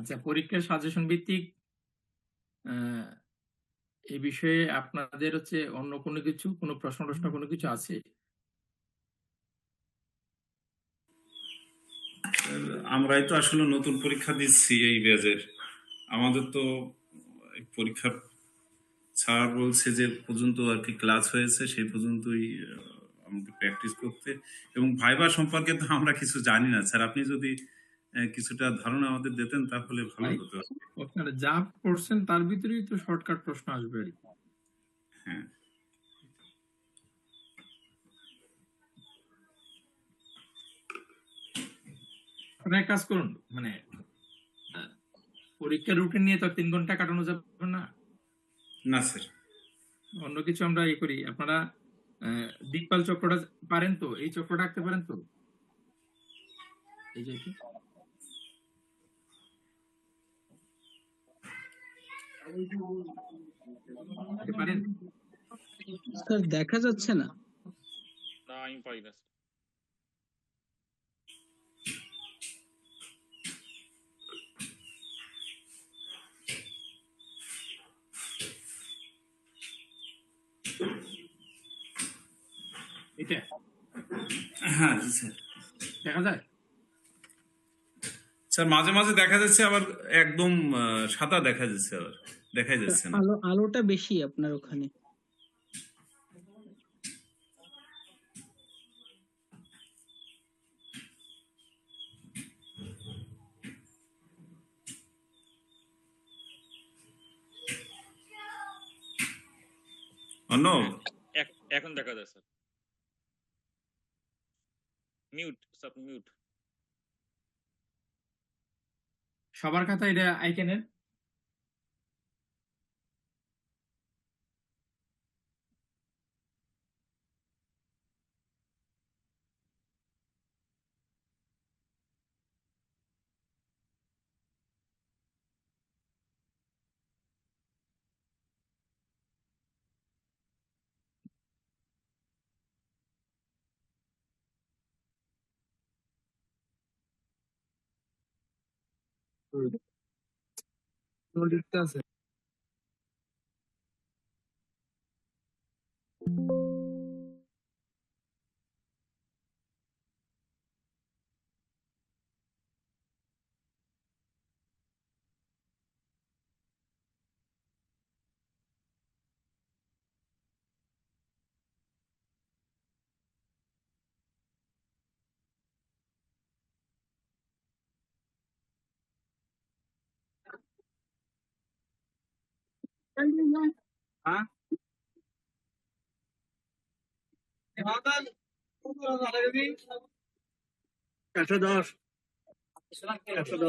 আচ্ছা, পরীক্ষার সাজেশন ভিত্তিক এই বিষয়ে আপনাদের হচ্ছে অন্য কোনো প্রশ্ন কোনো কিছু আছে? আমরাই তো আসলে নতুন পরীক্ষা দিচ্ছি এই ব্যাচের। আমাদের তো এই পরীক্ষার স্যার বলছে যে পর্যন্ত আর কি ক্লাস হয়েছে সেই পর্যন্তই আমাকে প্র্যাকটিস করতে, এবং ভাইবা সম্পর্কে তো আমরা কিছু জানি না স্যার। আপনি যদি কিছুটা ধারণা আমাদের দিতেন তাহলে ভালো ভাই, হতো। আপনারা যা পড়ছেন তার ভিতরেই তো শর্টকাট প্রশ্ন আসবে আর কি। হ্যাঁ, আপনারা এক কাজ করুন, মানে পরীক্ষার রুটিন নিয়ে তো আর 3 ঘন্টা কাটানো যাবে না। না স্যার। অন্য কিছু আমরা করি। আপনারা দিকপাল চক্রটা পারেন তো? এই চক্রটা আঁকতে পারেন তো? এই যে আঁকতে পারেন? স্যার দেখা যাচ্ছে না। না, আমি পাই না। এটা হ্যাঁ জি স্যার। দেখা যায়? স্যার মাঝে মাঝে দেখা যাচ্ছে, আবার একদম সাদা দেখা যাচ্ছে, আবার দেখাই যাচ্ছে না। আলোটা বেশি আপনার ওখানে। অর্ণব, এখন দেখা যায় স্যার। Mute sir, mute. সবার খাতা এটা আইকেনের? লিখতে আছে। হ্যাঁ, 110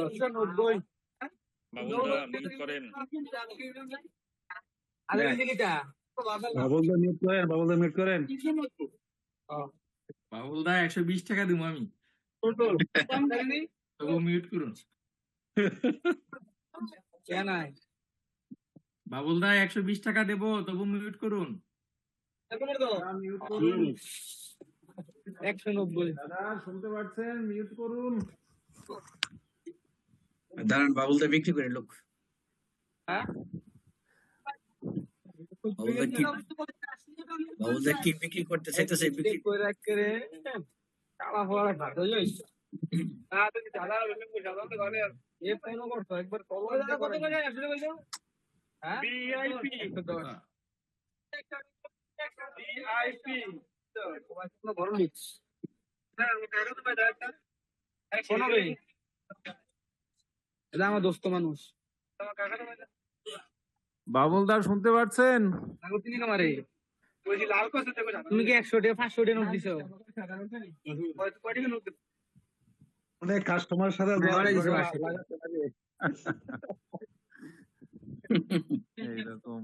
190। বাবুলদা মিউট করেন। বাবুলদা মিউট করেন। বাবুলদা 120 টাকা দিব আমি, তবু মিউট করুন। বাবুলদা 120 টাকা দেবো, তবু মিউট করুন। 190। দাদা শুনতে পাচ্ছেন? মিউট করুন। দাঁড়ান, বাবুলদা বিক্রি করে লোক। বাবুলদা কি বিক্রি করতে চাইতেছে? বিক্রি করে করে কালা হওয়ার ভাত হইলো। না তুমি দাদা সাধারণত ঘরে এ ফোন করছো একবার কল করে কত করে আসলে বলছো? হ্যাঁ, ভিআইপি 110। ভিআইপি তো কোন বড় লিখ না, ও কাগজ পাই দাদা। শোনো ভাই, এটা আমার দোস্ত মানুষ। তোমার কাগজ পাই। বাবুলদা শুনতে পাচ্ছেন? তুমি কামারে বলছি লাল কত দেবো? তুমি কি 100 টাকা 500 টাকা নোট দিছো? কয় টাকা নোট? অনেক কাস্টমারের সাথে লাগাতে লাগে এইরকম।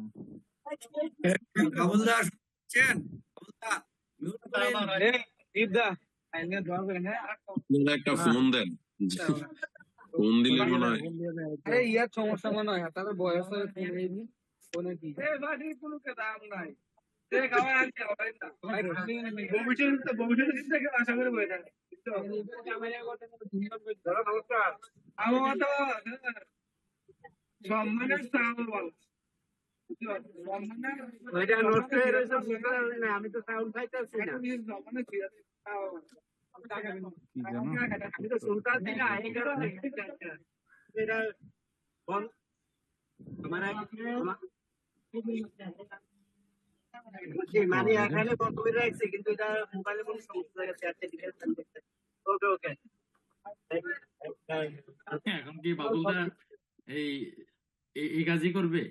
বাবুলদা শুনছেন? বাবুলদা মিউট করেন। ইদা আইনে দোয়া করেন। হ্যাঁ, একটা ফোন দেন, ফোন দিলে মনে হয়। আরে ইয়ার সমস্যা মনে হয় তার বয়স হয়ে ফোন এই ফোনে কি এ বাড়ি কোনো দাম নাই। তে খাওয়া আছে হয় না ভাই। ভবিষ্যতে থেকে আশা করে বইটা কিন্তু ক্যামেরা করতে ধরো নমস্কার। আমার তো সম্মানের চাউল বলো। সম্মানের ওইটা নষ্ট হয়ে রয়েছে বুঝতে পারলি না, আমি তো চাউল খাইতেছি না। সম্মানের ছিল। কি জানো আমি তো শুনতাছি না, এই কারণে এটা বল। আমার বলছি মানে এখানে বন্ধ করে রাখছি, কিন্তু এটা মোবাইলে কোনো সমস্যা হয়ে গেছে। ওকে ওকে। এখন কি বাবুলদা এই এই কাজই করবে?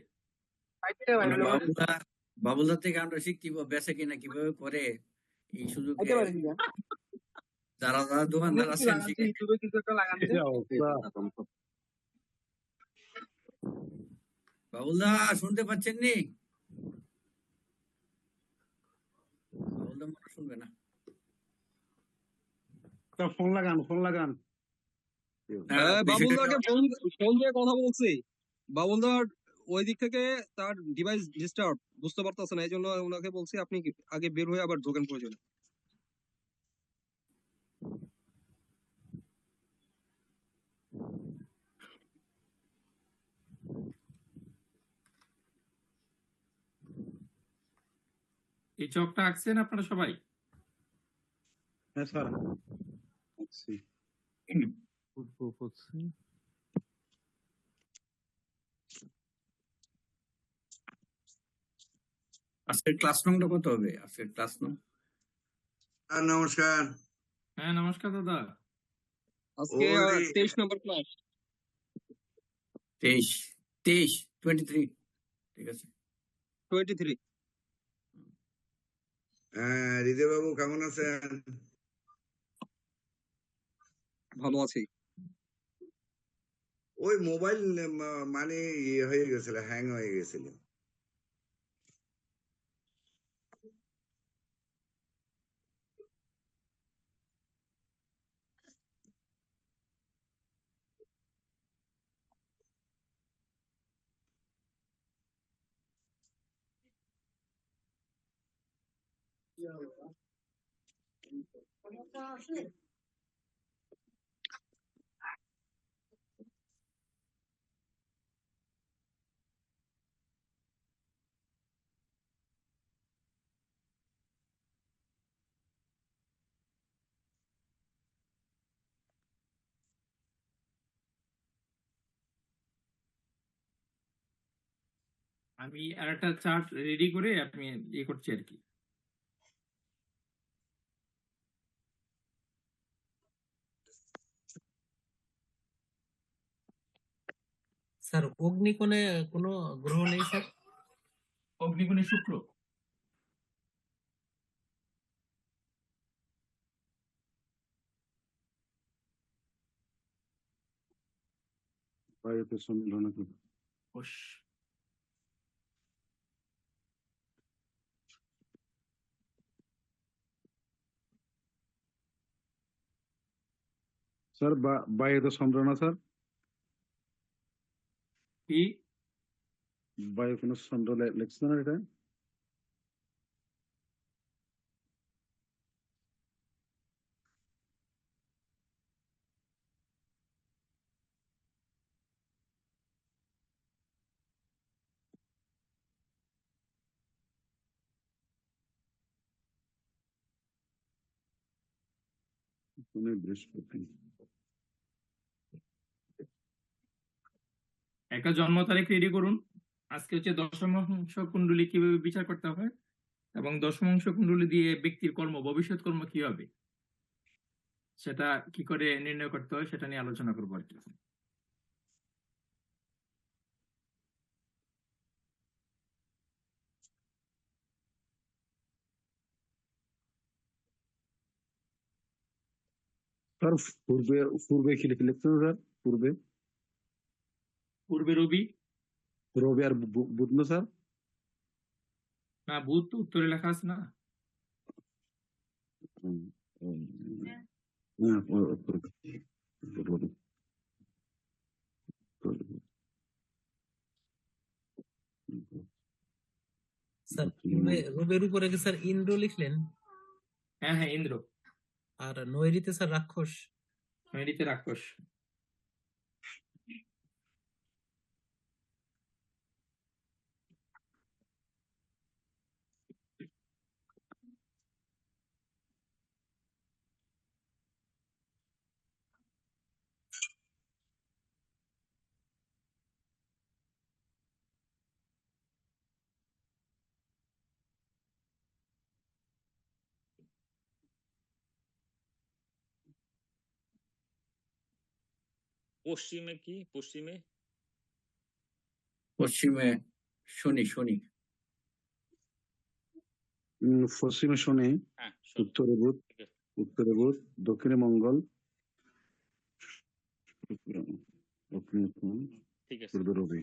বাবুলদা থেকে আমরা শিখতে বেচে কিনা কিভাবে করে, এই সুযোগে যারা যারা দোকানদার আছেন শিখে। বাবুলদা শুনতে পাচ্ছেন নি? বাবুলদা মনে শুনবে না। ফোন লাগান বাবুলদাকে ফোন দিয়ে কথা বলছি। বাবুলদার ওই দিক থেকে তার ডিভাইস ডিস্টার্ব, বুঝতে পারতেছে না, এই জন্য ওনাকে বলছি আপনি আগে বের হয়ে আবার ঢোকেন প্রয়োজনে। এই চকটা আঁকছেন আপনারা সবাই? হ্যাঁ স্যার আজকের ক্লাস নম্বরটা কত হবে? আজকের ক্লাস নং? নমস্কার। হ্যাঁ নমস্কার দাদা। আজকে ওরে। 23 নম্বর ক্লাস। 23 ঠিক আছে। 23। হৃদয় বাবু কেমন আছেন? ভালো আছি। ওই মোবাইল মানে ইয়ে হয়ে গেছিল, হ্যাং হয়ে গেছিল। আমি আর একটা চার্ট রেডি করে আমি ইয়ে করছি আর কি। স্যার অগ্নিকোণে কোনো গ্রহ নেই স্যার? অগ্নিকোণে শুক্র। বাড়িতে শুনল নাকি? কোষ। স্যার বায়ুতে চন্দ্র না স্যার? কি? বায়ু কোনো চন্দ্র লেখছে না এটা? বৃহস্পতি। একটা জন্ম তারিখ রেডি করুন। আজকে হচ্ছে দশমাংশ কুণ্ডলী কিভাবে বিচার করতে হয় এবং দশমাংশ কুণ্ডলী দিয়ে ব্যক্তির কর্ম, ভবিষ্যৎ কর্ম কি হবে সেটা কি করে নির্ণয় করতে হয় সেটা নিয়ে আলোচনা করবো আর কি। স্যার পূর্বে কি লিখছেন স্যার? পূর্বে রবি। রবি আর বুধ না স্যার? না, বুধ তো উত্তরে লেখা আছে না। স্যার রবির উপরে কি স্যার ইন্দ্র লিখলেন? হ্যাঁ হ্যাঁ, ইন্দ্র। আর নৈরিতে স্যার রাক্ষস। নৈরিতে রাক্ষস। পশ্চিমে কি? পশ্চিমে পশ্চিমে শনি শনি পশ্চিমে শনি, হ্যাঁ উত্তরে বুধ, ঠিক আছে উত্তরে বুধ, দক্ষিণে মঙ্গল, দক্ষিণে সোম, ঠিক আছে পূর্বে রবি।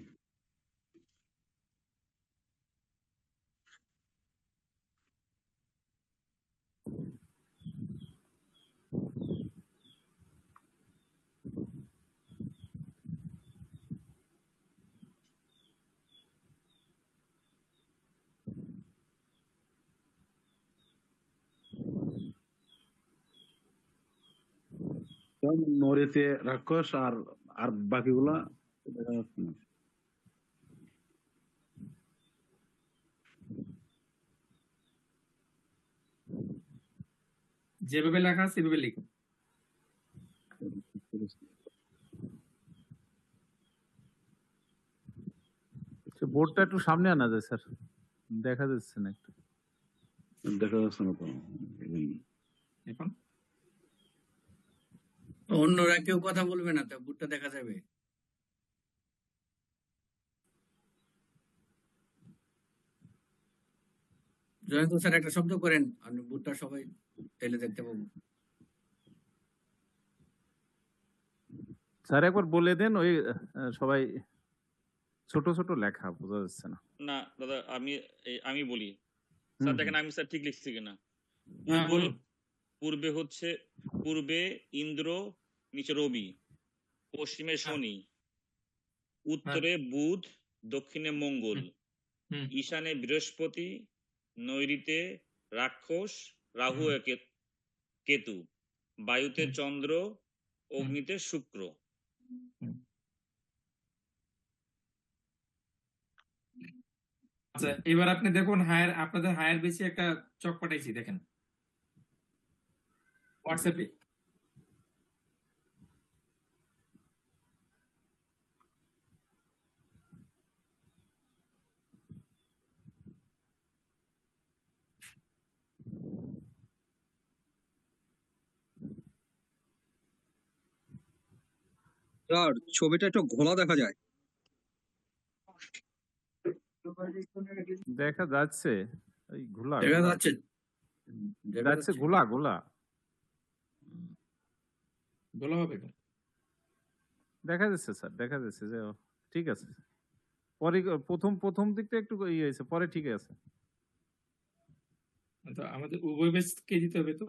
নরিতে রাক্ষস আর আর বাকিগুলা দেখা যাচ্ছে না। যেভাবে লেখা আছে সেভাবে লিখুন। বোর্ডটা একটু সামনে আনা যায় স্যার, দেখা যাচ্ছে না একটু। দেখা যাচ্ছে না তো। এখন অন্যরা কেউ কথা বলবে না তো বুটটা দেখা যাবে। জয়ন্ত স্যার একটা শব্দ করেন, আপনি বুটটা সবাই তেলে দেখতে পাবো। স্যার একবার বলে দেন, ওই সবাই ছোট ছোট লেখা বোঝা যাচ্ছে না। না দাদা আমি বলি স্যার, দেখেন আমি স্যার ঠিক লিখছি কিনা। হ্যাঁ বলুন। পূর্বে হচ্ছে পূর্বে ইন্দ্র, নিচে রবি, পশ্চিমে শনি, উত্তরে বুধ, দক্ষিণে মঙ্গল, ঈশানে বৃহস্পতি, নৈঋতে রাক্ষস, রাহু ও কেতু, বায়ুতে চন্দ্র, অগ্নিতে শুক্র। আচ্ছা এবার আপনি দেখুন আপনাদের হায়ার বেশি একটা চক পাঠাইছি, দেখেন হোয়াটসঅ্যাপে। স্যার ছবিটা একটু ঘোলা দেখা যায়। দেখা যাচ্ছে ওই ঘোলা দেখা ঘোলা। যাচ্ছে যাচ্ছে ঘোলা ঘোলা বলা হবে কেন? দেখা যাচ্ছে স্যার, দেখা যাচ্ছে যে ঠিক আছে। পরে প্রথম দিকটা একটু ইয়ে হয়েছে, পরে ঠিক আছে। তো আমাদের উভয় বেসকে দিতে হবে তো।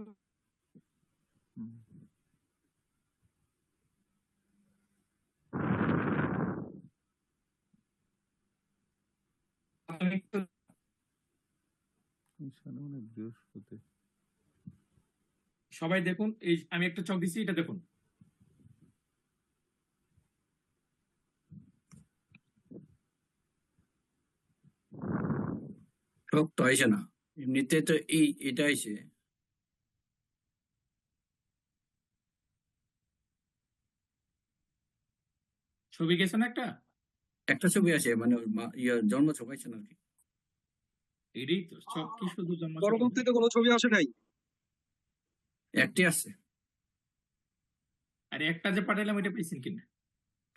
বৃহস্পতি সবাই দেখুন, এই আমি একটা চক দিচ্ছি, এটা দেখুন। সব তো আইসে না, এমনিতে তো এটা আইসে। ছবি গেছে না একটা? একটা ছবি আছে, মানে ওর জন্ম ছবি আছে না আর কি। এটাই তো চক, কি শুধু জন্ম? পরবর্তীতে কোনো ছবি আসে নাই? একটি আছে। আর একটা যে পাঠাইলাম ওইটা পেয়েছেন কিনা?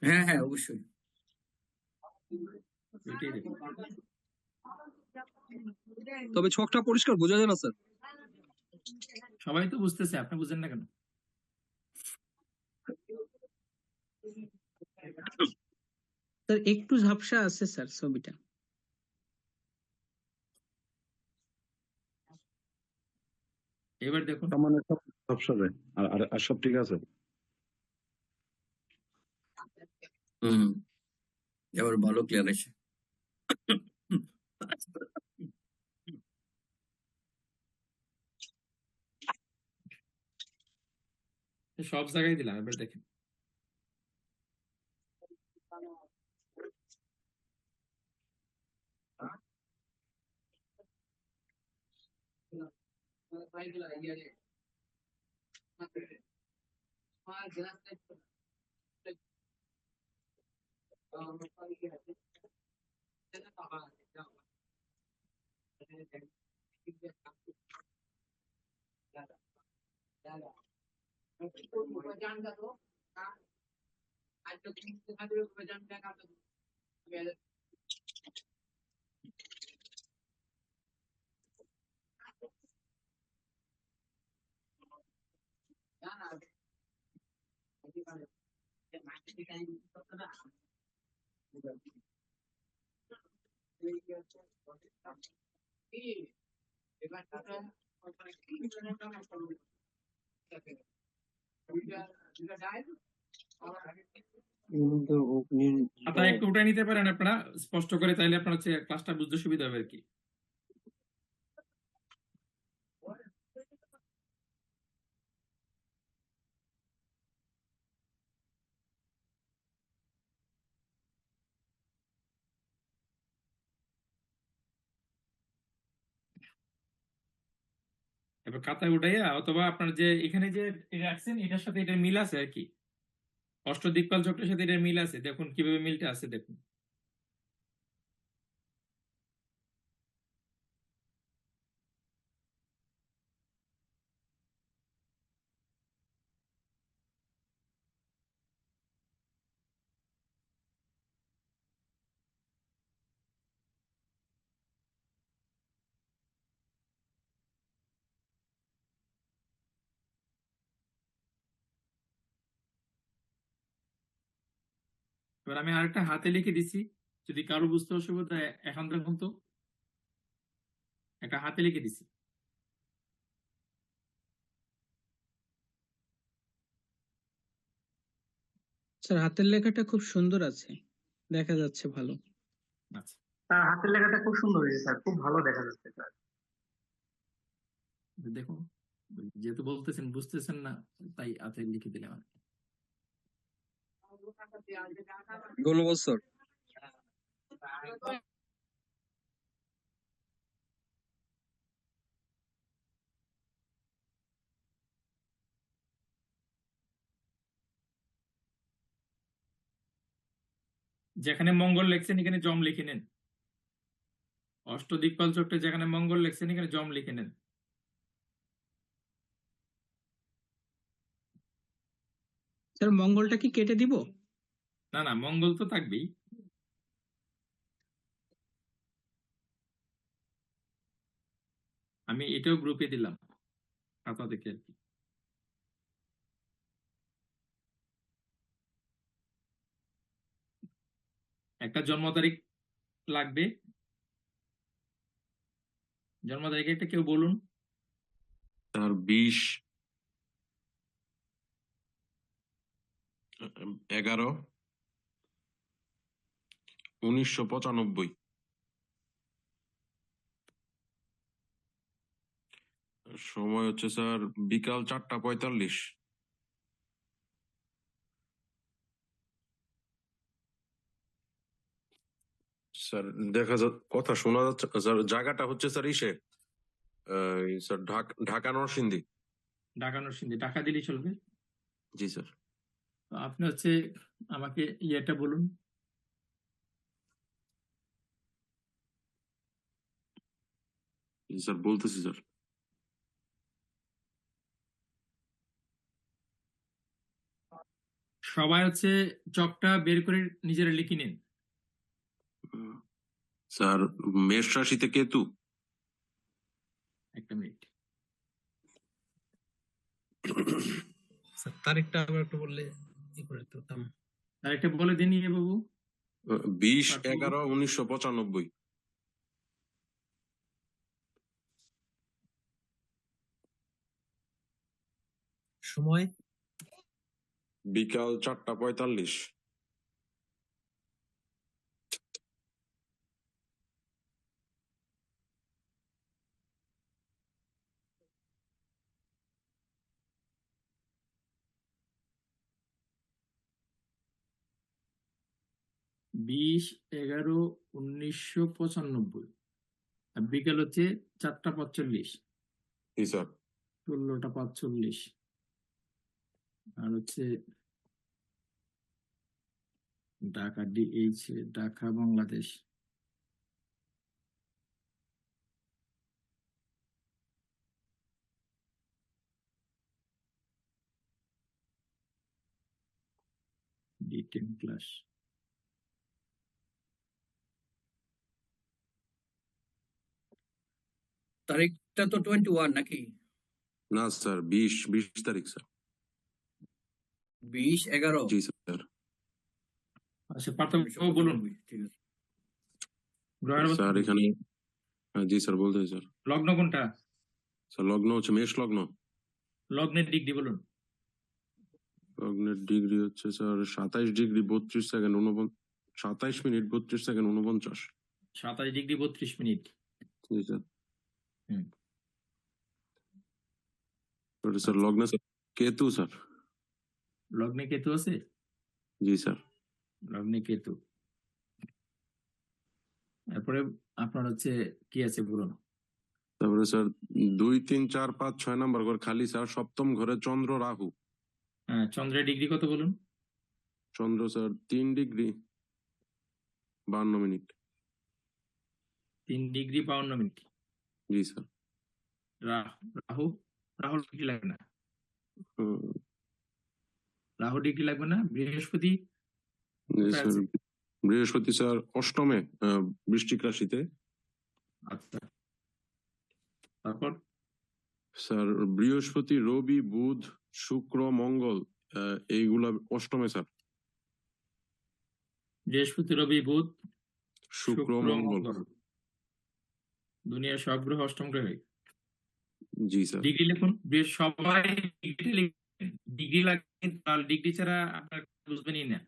হ্যাঁ হ্যাঁ অবশ্যই। ওইটাই দেখুন। তবে ছকটা পরিষ্কার বোঝা যায় না স্যার। সবাই তো বুঝতেছে, আপনি বুঝেন না কেন? স্যার একটু ঝাপসা আছে স্যার ছবিটা। এবার দেখুন। মানে সব সাথে আর সব ঠিক আছে। এবার ভালো ক্লিয়ার আছে। সব জায়গায় দিলাম, এবার দেখেন। আপনারা একটু উঠাই নিতে পারেন আপনারা স্পষ্ট করে, তাইলে আপনার হচ্ছে ক্লাসটা বুঝতে সুবিধা হবে আর কি। এবার খাতায় উঠাইয়া অথবা আপনার যে এখানে যে এটা রাখছেন এটার সাথে এটার মিল আছে আর কি, অষ্টদিকপাল চক্রের সাথে এটার মিল আছে, দেখুন কিভাবে মিলটা আছে দেখুন। এবার আমি আরেকটা হাতে লিখে দিছি, যদি কারো বুঝতে অসুবিধা হয় এখন দেখুন তো, একটা হাতে লিখে দিছি। স্যার হাতের লেখাটা খুব সুন্দর আছে, দেখা যাচ্ছে ভালো। আচ্ছা, তার হাতের লেখাটা খুব সুন্দর হয়েছে স্যার, খুব ভালো দেখা যাচ্ছে স্যার। দেখুন যেহেতু বলতেছেন বুঝতেছেন না, তাই হাতে লিখে দিলাম আর কি। গোল বছর যেখানে মঙ্গল লেখছেন এখানে জম লিখে নেন, অষ্টদিকপাল চক্রে যেখানে মঙ্গল লেখছেন এখানে জম লিখে নেন। স্যার মঙ্গলটা কি কেটে দিব? না না, মঙ্গল তো থাকবেই। আমি এটাও গ্রুপে দিলাম খাতা দেখে আর কি। একটা জন্ম তারিখ লাগবে, জন্ম তারিখ একটা কেউ বলুন। স্যার 20/11/1995। সময় হচ্ছে স্যার বিকাল 4:45। স্যার দেখা কথা শোনা যাচ্ছে স্যার, জায়গাটা হচ্ছে স্যার ইসে স্যার ঢাকা নরসিংদী। ঢাকা নরসিংদী, ঢাকা দিলেই চলবে। জি স্যার। তো আপনি হচ্ছে আমাকে ইয়েটা বলুন। জি স্যার, বলতেছি স্যার। সবাই হচ্ছে চকটা বের করে নিজেরা লিখে নিন। স্যার মেষ রাশিতে কেতু। একটা মিনিট, স্যার তারিখটা আবার একটু বললে ই করে দিতাম। আরেকটা বলে দিন ইয়ে বাবু। 20/11/1995। সময় বিকাল 4:45। বিশ 11/1995, আর বিকেল হচ্ছে 4:45, জি স্যার। 16:45, আর হচ্ছে ঢাকা ডিএইচ, ঢাকা বাংলাদেশ। 10 ক্লাস। তারিখটা তো 21 নাকি? না স্যার, 20 তারিখ স্যার। 20/11। জি স্যার। আচ্ছা পার্থক্য বলুন। ঠিক আছে। গ্রহের অবস্থা স্যার কি? এখানে জি স্যার বলতে স্যার। লগ্ন কোনটা? স্যার লগ্ন হচ্ছে মেষ লগ্ন। লগ্নের ডিগ্রি বলুন। লগ্নের ডিগ্রি হচ্ছে sir 27 degree 32 second 27 minute 32 second 49। 27 degree 32 minute. জি স্যার। হুম। স্যার লগ্নে স্যার কেতু স্যার। লগ্নে কেতু আছে? জি স্যার। লগ্নে কেতু। তারপরে আপনার হচ্ছে কি আছে বলুন। তারপরে স্যার 2 3 4 5 6 নাম্বার ঘর খালি স্যার। সপ্তম ঘরে চন্দ্র রাহু। হ্যাঁ, চন্দ্রের ডিগ্রি কত বলুন। Chandra sir 3 degree 52 minute. 3 degree 52 minute. জি স্যার। রাহু রাহু ডিগ্রি লাগবে না। হুম, রাহু ডিগ্রি লাগবে না। বৃহস্পতি জি কোথায় স্যার। আছে? বৃহস্পতি স্যার অষ্টমে বৃশ্চিক রাশিতে। আচ্ছা, তারপর স্যার বৃহস্পতি রবি বুধ শুক্র মঙ্গল এইগুলা অষ্টমে স্যার। বৃহস্পতি রবি বুধ শুক্র মঙ্গল। দুনিয়ার সব গ্রহ অষ্টম গ্রহে। জি স্যার। ডিগ্রি লিখুন। সবাই ডিগ্রি লিখবেন। ডিগ্রি লাগবে, ডিগ্রি ছাড়া আপনার বুঝবেনই না।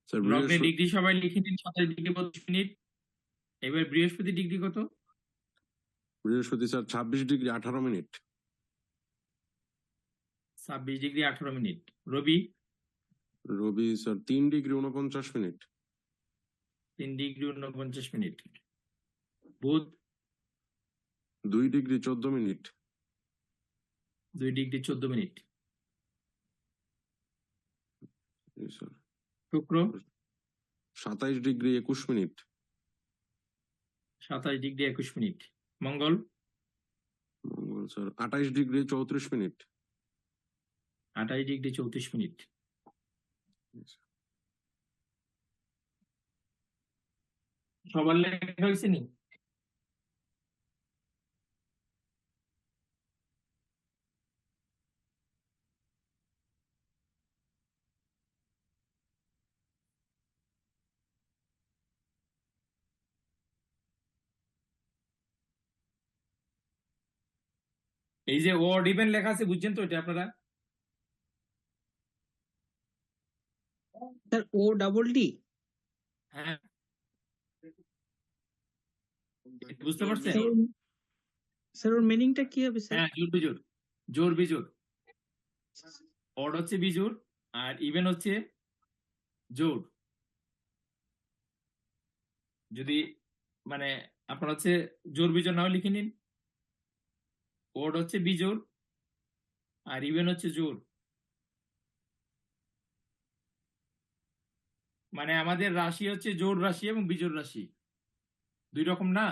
স্যার লগ্নে ডিগ্রি সবাই লিখে নিন। 27 ডিগ্রি 32 মিনিট। এবার বৃহস্পতি ডিগ্রি কত? Brihaspati sir 26 degree 18 minute. 26 degree 18 minute. Ravi Ravi sir 3 degree 49 minute. 3 degree 49 minute. Budh 2 degree 14 minute. 2 degree 14 minute. জি sir. Shukra 27 degree 21 minute. 27 degree 21 minute. Mangal Mangal sir 28 degree 34 minute. 28 degree 34 minute. সবার লেখা হয়েছে নি? এই যে ওড ইভেন লেখা আছে, বুঝছেন তো এটা আপনারা? Sir O double D. হ্যাঁ, বুঝতে পারছেন? স্যার ওর মিনিংটা কি হবে স্যার? হ্যাঁ, জোর বিজোর। জোর বিজোর। অড হচ্ছে বিজোর আর ইভেন হচ্ছে জোর। যদি মানে আপনার হচ্ছে জোর বিজোর নাও লিখে নিন। অড হচ্ছে বিজোর আর ইভেন হচ্ছে জোর। মানে আমাদের রাশি হচ্ছে জোর রাশি এবং বিজোড় রাশি, দুই রকম না?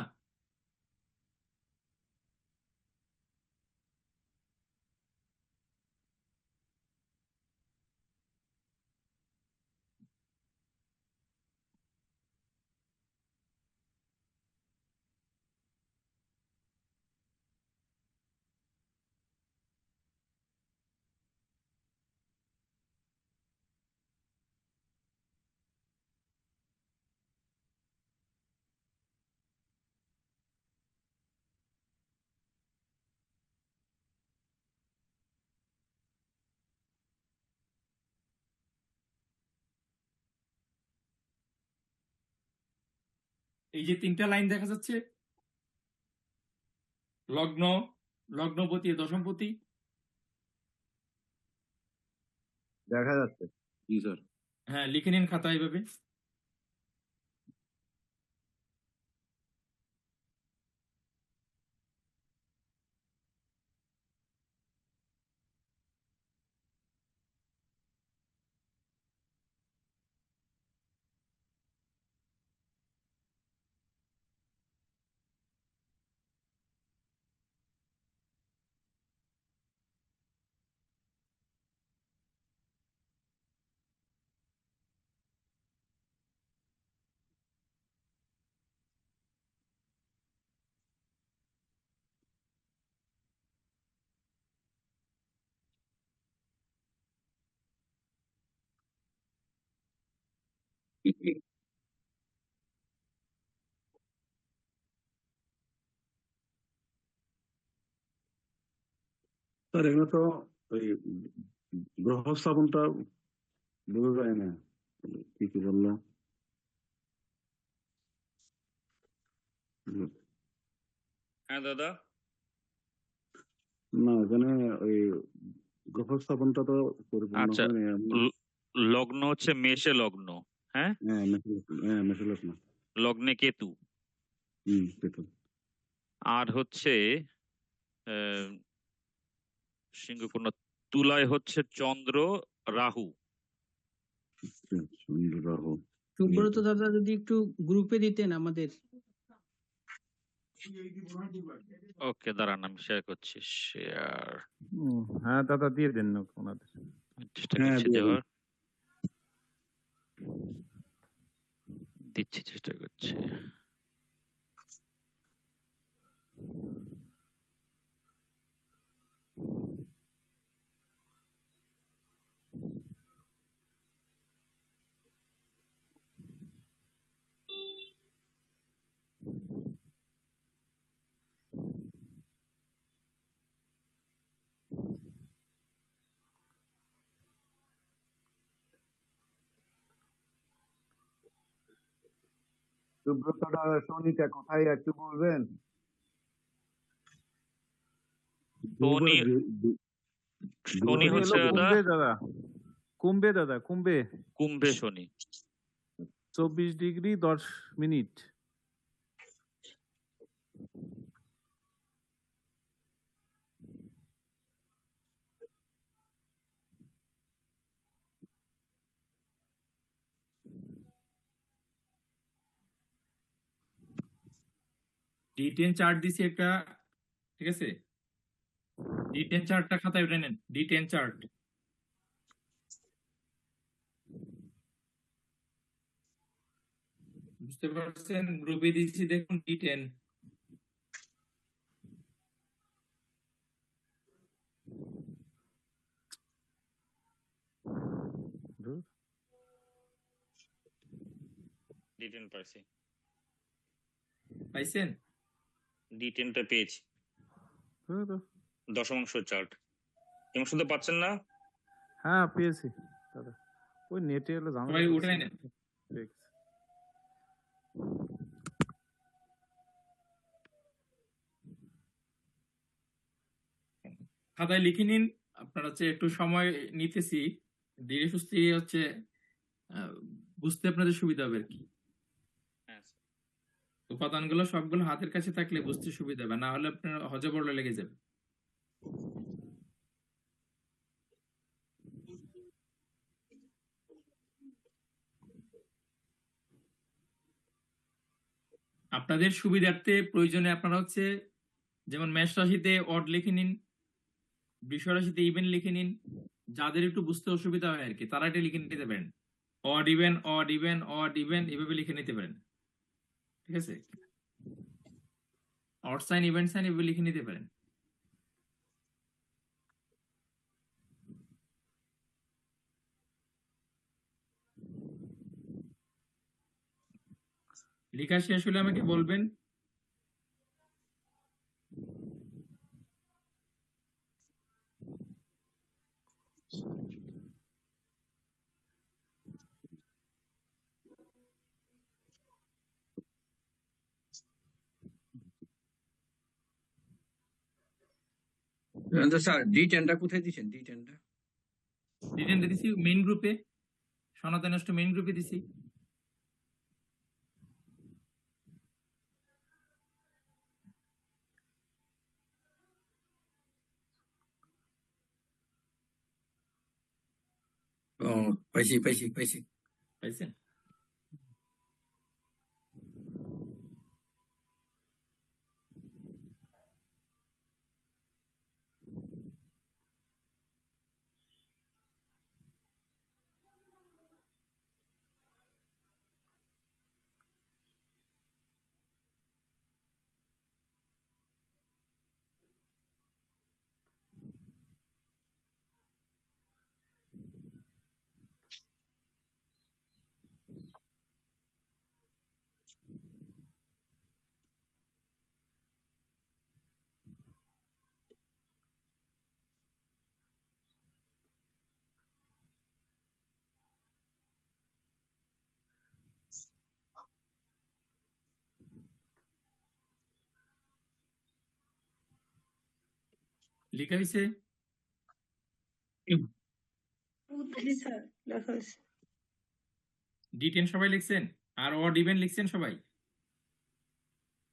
এই যে 3টা লাইন দেখা যাচ্ছে, লগ্ন, লগ্নপতি, দশমপতি। দেখা যাচ্ছে। জি স্যার। হ্যাঁ, লিখে নিন খাতা এইভাবে। স্যার এখানে তো ওই গ্রহ স্থাপনটা বোঝা যায় না, কি কি বললো? হ্যাঁ দাদা, না এখানে ওই গ্রহ স্থাপনটা তো পরিপূর্ণ আচ্ছা, হয়নি আমি। লগ্ন হচ্ছে মেষে লগ্ন, হ্যাঁ, হ্যাঁ মেসেজ না। লগ্নে কেতু, পেতো। আর হচ্ছে আহ, সিংহকন্যা, তুলায় হচ্ছে চন্দ্র রাহু। রাহু। সুব্রত দাদা যদি একটু গ্রুপে দিতেন আমাদের। ওকে, দাঁড়ান আমি শেয়ার করছি, শেয়ার হ্যাঁ দাদা দিয়ে দেন না ওনাদের। চেষ্টা হ্যাঁ করছি দিয়ে দিন। দেওয়ার, দিচ্ছি, চেষ্টা করছি। সুব্রতটা শনিটা কোথায় একটু বলবেন? শনি, শনি শনি হচ্ছে হলো দাদা কুম্ভে দাদা, কুম্ভে দাদা, কুম্ভে কুম্ভে শনি। 24°10'। D10 চার্ট দিছি একটা, ঠিক আছে? D10 চার্টটা খাতায় উঠে নেন, D10 চার্ট। বুঝতে পারছেন? গ্রুপে দিয়েছি দেখুন D10। D10 পাইছি, পাইছেন? D10টা পেয়েছি, দশমাংশ চার্ট। এমন শুনতে পাচ্ছেন না? হ্যাঁ পেয়েছি দাদা, ওই নেটে হলো ঝামেলা সবাই করছে। উঠাই নেন। ঠিক আছে। খাতায় লিখে নিন। আপনার হচ্ছে একটু সময় নিতেছি, ধীরে সুস্থে হচ্ছে আহ, বুঝতে আপনাদের সুবিধা হবে আর কি। হ্যাঁ, উপাদানগুলো সবগুলো হাতের কাছে থাকলে বুঝতে সুবিধা হবে, না হলে আপনার হজবরল লেগে যাবে। আপনাদের সুবিধার্থে প্রয়োজনে আপনারা হচ্ছে যেমন মেষ রাশিতে অড লিখে নিন, বৃষ রাশিতে ইভেন লিখে নিন। যাদের একটু বুঝতে অসুবিধা হয় আর কি, তারা এটা লিখে নিতে পারেন। Odd even, odd even, odd even, এভাবে লিখে নিতে পারেন, ঠিক আছে? অড সাইন, ইভেন্ট সাইন এভাবে লিখে নিতে পারেন। লেখা শেষ হলে আমাকে বলবেন। স্যার D10টা কোথায় দিচ্ছেন? D10টা রিটেনটা দিছি মেইন গ্রুপে, সনাতন অষ্ট মেইন গ্রুপে দিছি। ও পাইছি পাইছি পাইছি। পাইছেন? লেখা হয়েছে? D10 সবাই লিখছেন? আর odd even লিখছেন সবাই?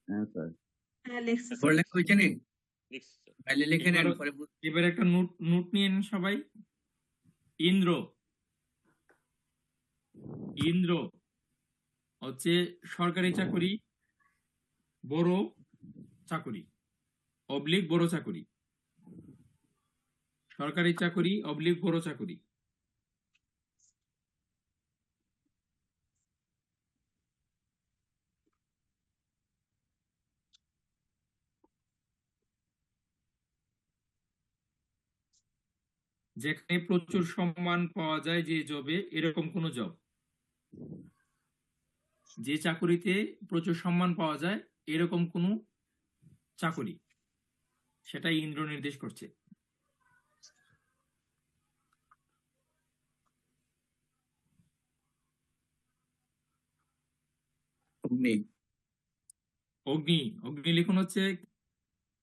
হ্যাঁ স্যার। পড়লে কইছে নি লিখছি স্যার। তাইলে লিখে নেন এবার- পরে এবার একটা নোট নিয়ে নেন সবাই। ইন্দ্র ইন্দ্র হচ্ছে সরকারি চাকরি, বড় চাকরি, অবলিক বড় চাকরি। সরকারি চাকরি অবলিক বড় চাকরি। যেখানে প্রচুর সম্মান পাওয়া যায় যে জবে, এরকম কোন জব। যে চাকরিতে প্রচুর সম্মান পাওয়া যায় এরকম কোন চাকরি, সেটাই ইন্দ্র নির্দেশ করছে। অগ্নি অগ্নি অগ্নি লিখন হচ্ছে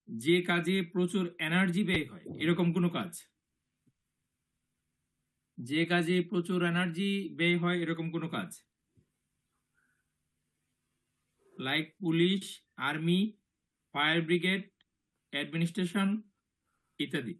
যে কাজে প্রচুর এনার্জি ব্যয় হয় এরকম কোন কাজ। যে কাজে প্রচুর এনার্জি ব্যয় হয় এরকম কোন কাজ, like police, army, fire brigade, administration ইত্যাদি।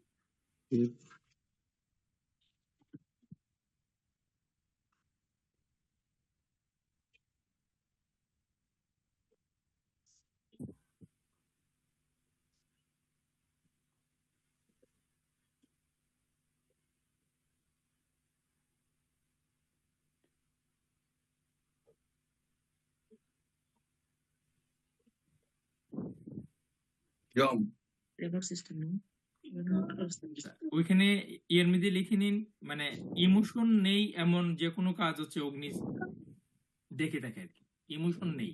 জম ওইখানে এর মধ্যে লিখে নিন, মানে ইমোশন নেই এমন যে কোনো কাজ হচ্ছে অগ্নি দেখে থাকে আর কি। ইমোশন নেই,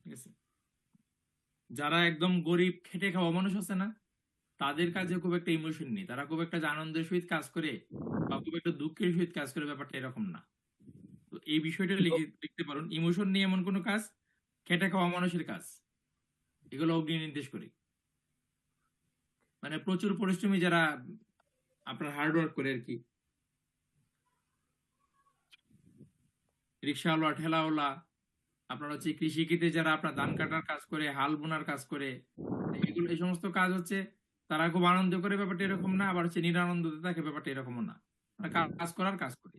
ঠিক আছে? যারা একদম গরিব খেটে খাওয়া মানুষ আছে না, তাদের কাজে খুব একটা ইমোশন নেই, তারা খুব একটা যে আনন্দের সহিত কাজ করে বা খুব একটা দুঃখের সহিত কাজ করে, ব্যাপারটা এরকম না। তো এই বিষয়টা লিখতে পারেন, ইমোশন নেই এমন কোনো কাজ খেটে খাওয়া মানুষের কাজ, এগুলো অগ্নি নির্দেশ করে। মানে প্রচুর পরিশ্রমী যারা আপনার হার্ড ওয়ার্ক করে আর কি, রিক্সাওয়ালা, ঠেলাওয়ালা, আপনার হচ্ছে কৃষিক্ষেত্রে যারা আপনার ধান কাটার কাজ করে, হাল বোনার কাজ করে, এগুলো এই সমস্ত কাজ হচ্ছে তারা খুব আনন্দ করে, ব্যাপারটা এরকম না। আবার হচ্ছে নিরানন্দতে থাকে, ব্যাপারটা এরকমও না। মানে কাজ করার কাজ করে।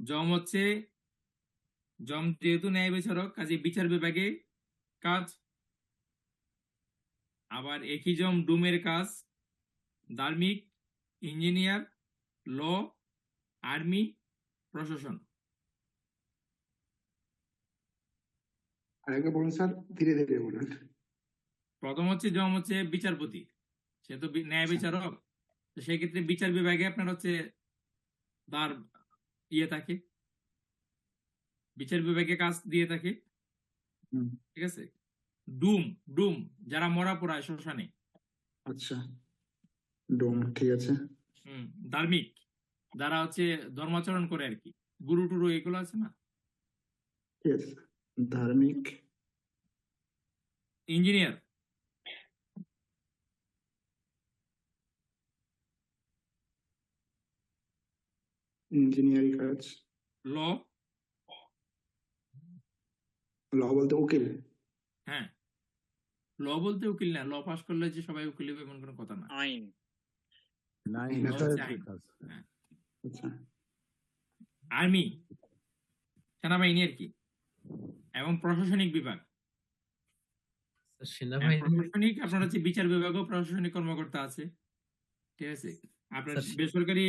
জম হচ্ছে, জম যেহেতু ন্যায় বিচারক, কাজে বিচার বিভাগে কাজ। আবার একই জম ডুমের কাজ ধার্মিক, ইঞ্জিনিয়ার, ল, আর্মি, প্রশাসন। আরেকবার বলুন স্যার, ধীরে ধীরে বলুন। প্রথম হচ্ছে জম হচ্ছে বিচারপতি, সে তো ন্যায় বিচারক, তো সেই ক্ষেত্রে বিচার বিভাগে আপনার হচ্ছে তার ইয়ে থাকে, বিচার বিভাগে কাজ দিয়ে থাকে, হুম, ঠিক আছে? ডুম ডুম যারা মরা পোড়ায় শ্মশানে। আচ্ছা, ডোম, ঠিক আছে। ধার্মিক যারা হচ্ছে ধর্মাচরণ করে আর কি, গুরু টুরু এগুলো আছে না। ঠিক আছে, ধার্মিক। ইঞ্জিনিয়ার, ইঞ্জিনিয়ারিং কাজ। ল, ল বলতে উকিল। হ্যাঁ ল বলতে উকিল না, ল পাস করলে যে সবাই উকিল হবে এমন কোনো কথা না। আইন। নাইন ল হচ্ছে আইন। হ্যাঁ। আচ্ছা, আর্মি সেনাবাহিনী আর কি, এবং প্রশাসনিক বিভাগ। সেনাবাহিনী প্রশাসনিক আপনার হচ্ছে বিচার বিভাগও প্রশাসনিক কর্মকর্তা আছে, ঠিক আছে? আপনার স্যার, বেসরকারি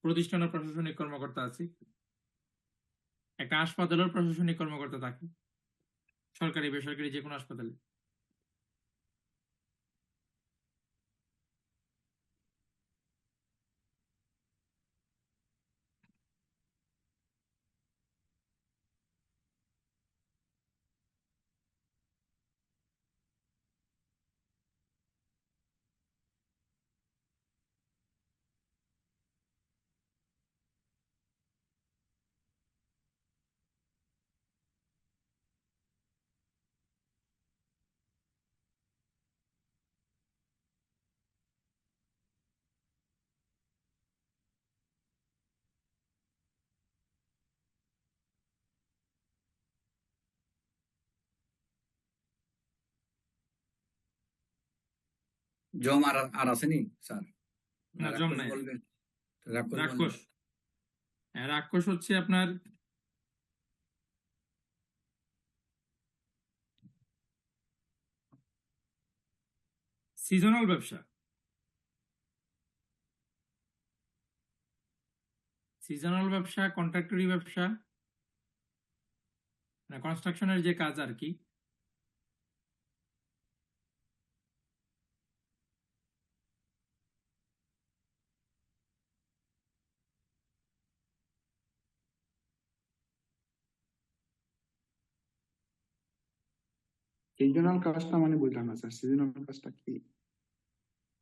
প্রতিষ্ঠানের প্রশাসনিক কর্মকর্তা আছে, একটা হাসপাতালের প্রশাসনিক কর্মকর্তা থাকে, সরকারি বেসরকারি যে কোনো হাসপাতালে। জম আর আসেনি স্যার? না, জম নাই। বলবেন, রাক্ষস বলবেন। রাক্ষস। হ্যাঁ, রাক্ষস হচ্ছে আপনার সিজনাল ব্যবসা। সিজনাল ব্যবসা, কন্ট্রাক্টরি ব্যবসা, কনস্ট্রাকশনের যে কাজ আর কি। সিজনাল কাজটা মানে বুঝলাম না স্যার, সিজনাল কাজটা কি?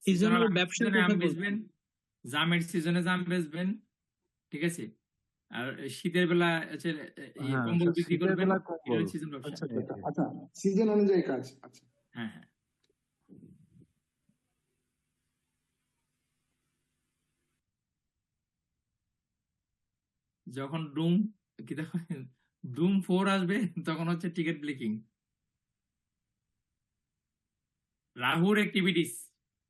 সিজনাল সিজনাল ব্যবসার সিজনে আম কথা বেচবেন, বলছেন। জামের সিজনে জাম বেচবেন, ঠিক আছে। আর শীতের বেলা হচ্ছে হ্যাঁ কম্বল বিক্রি শীতের করবেন, বেলা এটা কম্বল। হচ্ছে সিজন ব্যবসা। আচ্ছা আচ্ছা আচ্ছা, সিজন অনুযায়ী কাজ। আচ্ছা, হ্যাঁ হ্যাঁ। যখন ডুম 4 আসবে তখন হচ্ছে টিকিট ব্লিকিং, রাহুর অ্যাক্টিভিটিস।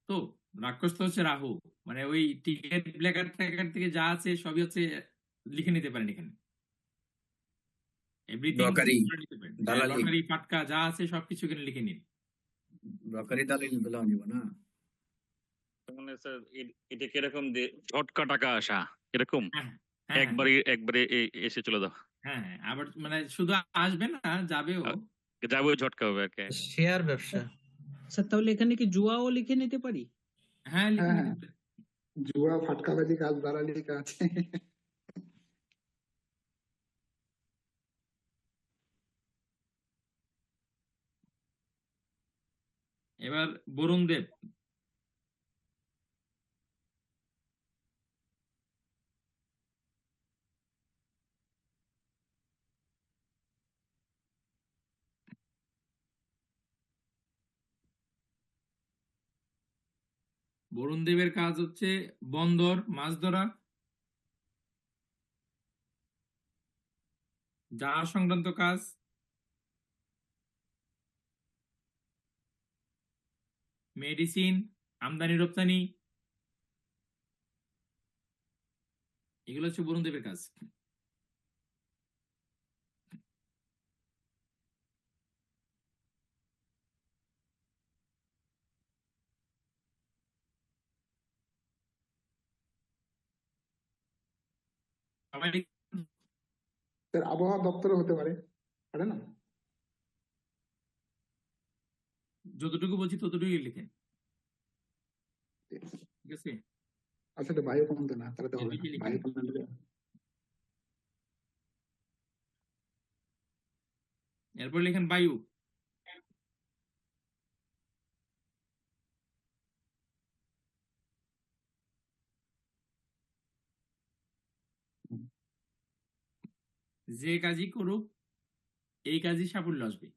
তো রাক্ষস তো হচ্ছে রাহু, মানে ওই টিকিট ব্লেকার থেকে যা আছে সবই হচ্ছে লিখে নিতে পারেন এখানে, এভরিথিং ব্রকারি, নিতে পারেন। দালালি। লটারি, ফাটকা যা আছে সবকিছু এখানে লিখে নিন। ব্রকারি দালালি বলা নিব না। মানে স্যার এটা কিরকম যে ঝটকা টাকা আসা এরকম হ্যাঁ হ্যাঁ একবারে এসে চলে দাও, হ্যাঁ হ্যাঁ, আবার মানে শুধু আসবে না, যাবেও। যাবে ওই ঝটকা হবে আর কি। শেয়ার ব্যবসা। স্যার তাহলে এখানে কি জুয়াও লিখে নিতে পারি? হ্যাঁ, লিখে হ্যাঁ নিতে হ্যাঁ, পারেন। জুয়া, ফাটকাবাজি কাজ, দালালি কাজ। এবার বরুণ দেব। বরুণ দেবের কাজ হচ্ছে বন্দর, মাছ ধরা, জাহাজ সংক্রান্ত কাজ, মেডিসিন, আমদানি রপ্তানি, এগুলো হচ্ছে বরুণ দেবের কাজ। সবাই স্যার আবহাওয়া দপ্তরও হতে পারে, পারে না? যতটুকু বলছি ততটুকুই লিখেন, ঠিক আছে। আচ্ছা, এটা বায়ু কমতে না, তাহলে তো এর হবে না, বেশি লিখেন বায়ু না। কমতে। এরপর লিখেন বায়ু। যে কাজই করুক এই কাজই সাফল্য আসবে,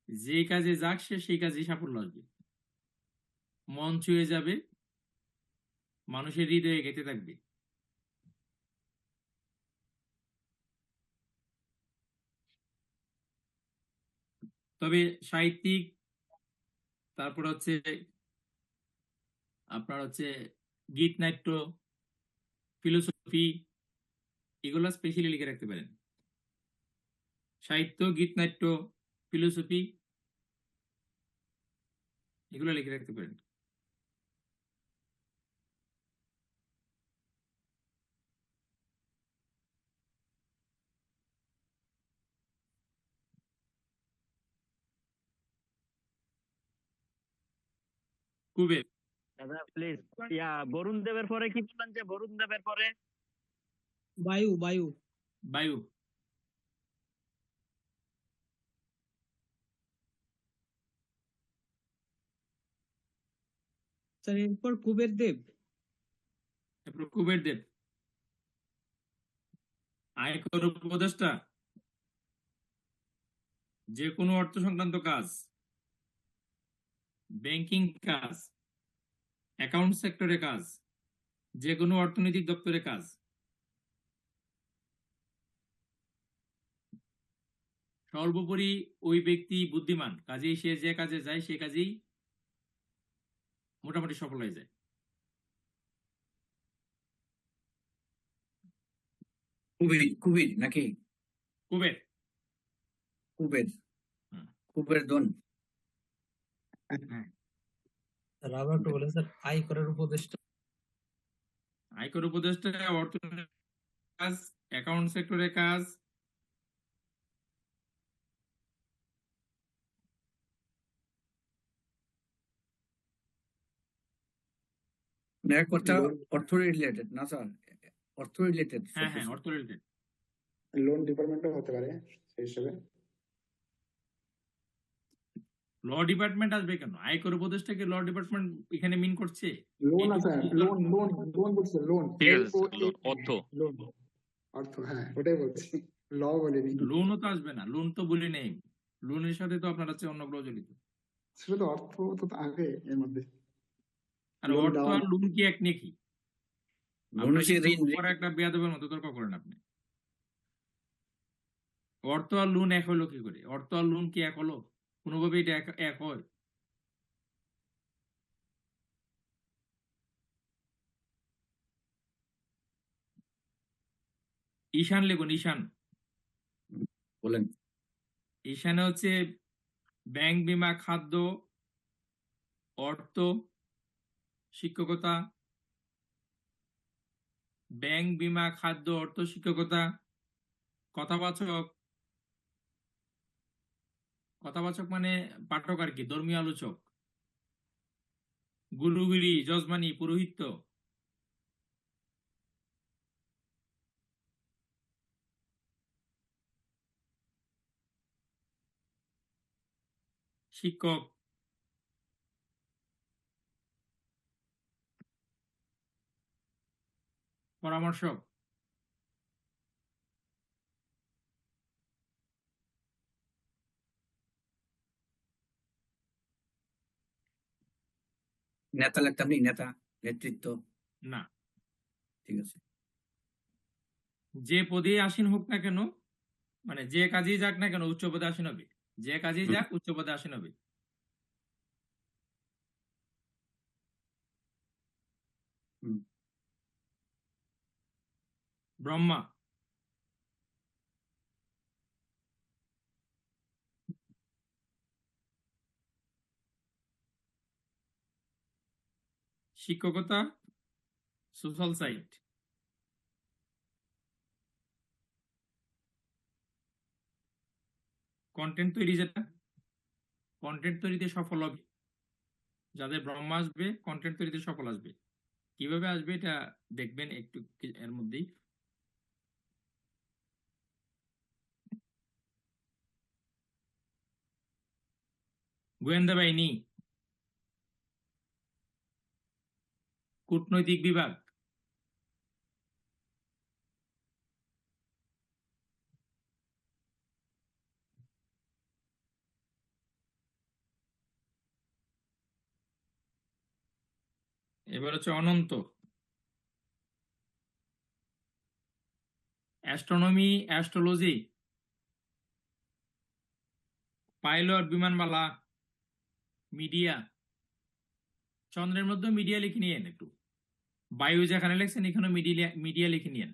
যে কাজে যাক সে সেই কাজেই সাফল্য আসবে, মন ছুঁয়ে যাবে, মানুষের হৃদয়ে গেঁথে থাকবে। তবে সাহিত্যিক, তারপর হচ্ছে আপনার হচ্ছে গীত, নাট্য, ফিলোসফি, এগুলো স্পেশালি লিখে রাখতে পারেন। সাহিত্য, গীত, নাট্য, ফিলোসফি, এগুলো লিখে রাখতে পারেন। কুবের। দাদা প্লিজ, বরুণ দেবের পরে কি বললেন যে বরুণ দেবের পরে? বায়ু বায়ু। বায়ু। স্যার এরপর কুবের দেব। তারপর কুবের দেব আয়কর উপদেষ্টা, যে কোনো অর্থ সংক্রান্ত কাজ, ব্যাংকিং কাজ, অ্যাকাউন্ট সেক্টরে কাজ, যে কোনো অর্থনৈতিক দপ্তরে কাজ। সর্বোপরি ওই ব্যক্তি বুদ্ধিমান, কাজেই সে যে কাজে যায় সে কাজেই মোটামুটি সফল হয়ে যায়। কুবির নাকি কুবের। কুবের হুম। কুবের দন। হ্যাঁ, স্যার আবার একটু বলেন স্যার, আয়করের উপদেষ্টা। আয়কর উপদেষ্টা অর্থনৈতিক কাজ, অ্যাকাউন্ট সেক্টরের কাজ, এক কথা অর্থ রিলেটেড না স্যার, অর্থ রিলেটেড। হ্যাঁ হ্যাঁ অর্থ রিলেটেড। লোন ডিপার্টমেন্টও হতে পারে সেই হিসেবে। ল ডিপার্টমেন্ট আসবে কেন? আয়কর উপদেষ্টাকে ল ডিপার্টমেন্ট এখানে মিন করছে? লোন আছে, লোন লোন লোন বলছে, লোন ঠিক আছে স্যার, অর্থ। লোন অর্থ, হ্যাঁ ওটাই বলছি, ল বলিনি। লোনও তো আসবে না, লোন তো বলি নেই। লোনের সাথে তো আপনার হচ্ছে অন্যগুলো জড়িত। সেটা তো অর্থ তো আগে এর মধ্যে। আর লোন অর্থ দেওয়া আর লোন কি এক নাকি? লোন হচ্ছে ঋণ। পরে একটা বেয়াদবের মতো তর্ক করেন আপনি। অর্থ আর লোন এক হলো কি করে? অর্থ আর লোন কি এক হলো? কোনোভাবে এটা এক হয়? ঈশান লিখুন, ঈশান। বলেন। ঈশানে হচ্ছে ব্যাংক, বীমা, খাদ্য, অর্থ, শিক্ষকতা। ব্যাংক, বীমা, খাদ্য, অর্থ, শিক্ষকতা। কথাবাচক, কথাবাচক মানে পাঠক আর কি, ধর্মীয় আলোচক। গুরুগিরি, যজমানি, পুরোহিত্য। শিক্ষক। পরামর্শক। নেতা লাগতাম নি, নেতা, নেতৃত্ব। না, ঠিক আছে। যে পদে আসীন হোক না কেন, মানে যে কাজেই যাক না কেন উচ্চ পদে আসীন হবে। যে কাজেই যাক উচ্চ পদে আসীন হবে। ব্রহ্মা। শিক্ষকতা, সোশ্যাল সাইট। কন্টেন্ট তৈরি, যেটা কন্টেন্ট তৈরিতে সফল হবে, যাদের ব্রহ্মা আসবে কন্টেন্ট তৈরিতে সফল আসবে। কিভাবে আসবে এটা দেখবেন একটু এর মধ্যেই। গোয়েন্দা বাহিনী, কূটনৈতিক বিভাগ, এবার হচ্ছে অনন্ত। অ্যাস্ট্রোনমি, অ্যাস্ট্রোলজি, পাইলট, বিমানবালা, মিডিয়া। চন্দ্রের মধ্যে মিডিয়া লিখে নিয়েন একটু। বায়ু যেখানে লিখছেন এখানে মিডিয়া লিখে নিয়েন।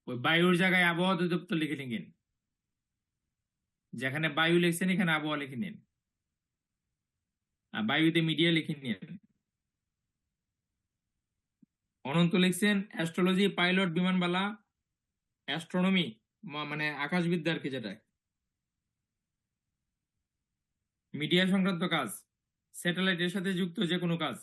ওই বায়ুর জায়গায় আবহাওয়া অধিদপ্তর লিখে নিন। যেখানে বায়ু লিখছেন এখানে আবহাওয়া লিখে নিন, আর বায়ুতে মিডিয়া লিখে নিন। অনন্ত লিখছেন অ্যাস্ট্রোলজি, পাইলট, বিমানবালা, অ্যাস্ট্রোনমি মানে আকাশবিদ্যা আর কি, যেটা মিডিয়া সংক্রান্ত কাজ, স্যাটেলাইটের সাথে যুক্ত যে কোনো কাজ।